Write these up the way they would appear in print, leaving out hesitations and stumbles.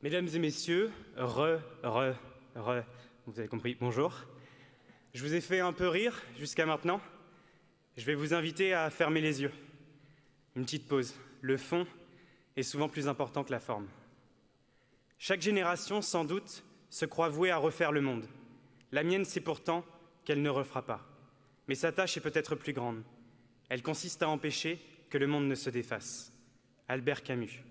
Mesdames et messieurs, vous avez compris, bonjour. Je vous ai fait un peu rire jusqu'à maintenant. Je vais vous inviter à fermer les yeux. Une petite pause. Le fond est souvent plus important que la forme. Chaque génération, sans doute, se croit vouée à refaire le monde. La mienne sait pourtant qu'elle ne refera pas. Mais sa tâche est peut-être plus grande. Elle consiste à empêcher que le monde ne se défasse. Albert Camus.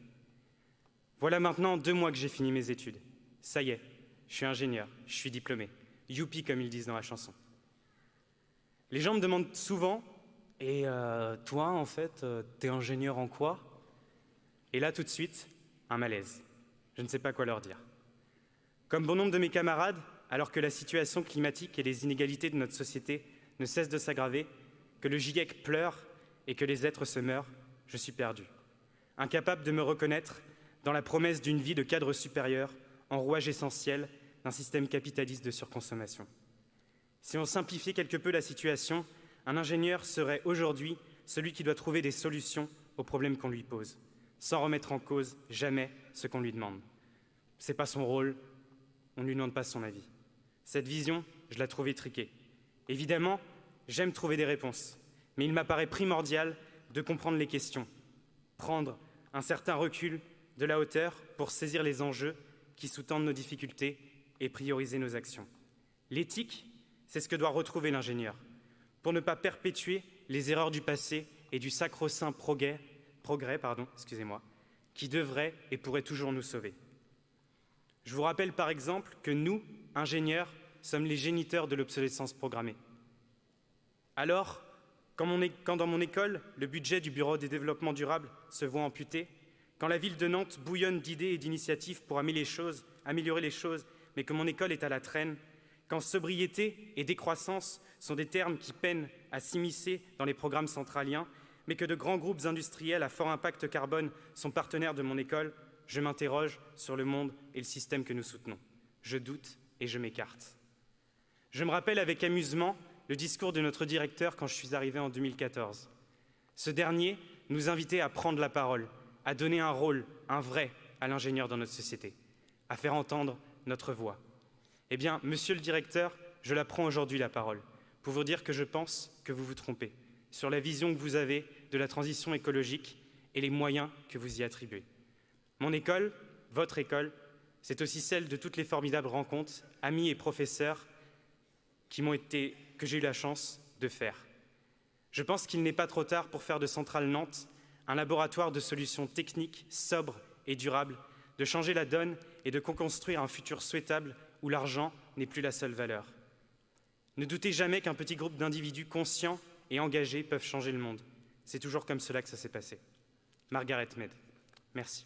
Voilà maintenant 2 mois que j'ai fini mes études. Ça y est, je suis ingénieur, je suis diplômé. Youpi, comme ils disent dans la chanson. Les gens me demandent souvent « Et toi, en fait, t'es ingénieur en quoi ?» Et là, tout de suite, un malaise. Je ne sais pas quoi leur dire. Comme bon nombre de mes camarades, alors que la situation climatique et les inégalités de notre société ne cessent de s'aggraver, que le GIEC pleure et que les êtres se meurent, je suis perdu. Incapable de me reconnaître dans la promesse d'une vie de cadre supérieur, en rouage essentiel d'un système capitaliste de surconsommation. Si on simplifiait quelque peu la situation, un ingénieur serait aujourd'hui celui qui doit trouver des solutions aux problèmes qu'on lui pose, sans remettre en cause jamais ce qu'on lui demande. Ce n'est pas son rôle, on ne lui demande pas son avis. Cette vision, je la trouve étriquée. Évidemment, j'aime trouver des réponses, mais il m'apparaît primordial de comprendre les questions, prendre un certain recul de la hauteur pour saisir les enjeux qui sous-tendent nos difficultés et prioriser nos actions. L'éthique, c'est ce que doit retrouver l'ingénieur, pour ne pas perpétuer les erreurs du passé et du sacro-saint progrès, qui devrait et pourrait toujours nous sauver. Je vous rappelle par exemple que nous, ingénieurs, sommes les géniteurs de l'obsolescence programmée. Alors, quand dans mon école, le budget du Bureau des développements durables se voit amputé, quand la ville de Nantes bouillonne d'idées et d'initiatives pour améliorer les choses, mais que mon école est à la traîne, quand sobriété et décroissance sont des termes qui peinent à s'immiscer dans les programmes centraliens, mais que de grands groupes industriels à fort impact carbone sont partenaires de mon école, je m'interroge sur le monde et le système que nous soutenons. Je doute et je m'écarte. Je me rappelle avec amusement le discours de notre directeur quand je suis arrivé en 2014. Ce dernier nous invitait à prendre la parole, à donner un rôle, un vrai, à l'ingénieur dans notre société, à faire entendre notre voix. Eh bien, monsieur le directeur, je la prends aujourd'hui la parole, pour vous dire que je pense que vous vous trompez sur la vision que vous avez de la transition écologique et les moyens que vous y attribuez. Mon école, votre école, c'est aussi celle de toutes les formidables rencontres, amis et professeurs que j'ai eu la chance de faire. Je pense qu'il n'est pas trop tard pour faire de Centrale Nantes un laboratoire de solutions techniques, sobres et durables, de changer la donne et de co-construire un futur souhaitable où l'argent n'est plus la seule valeur. Ne doutez jamais qu'un petit groupe d'individus conscients et engagés peuvent changer le monde. C'est toujours comme cela que ça s'est passé. Margaret Mead. Merci.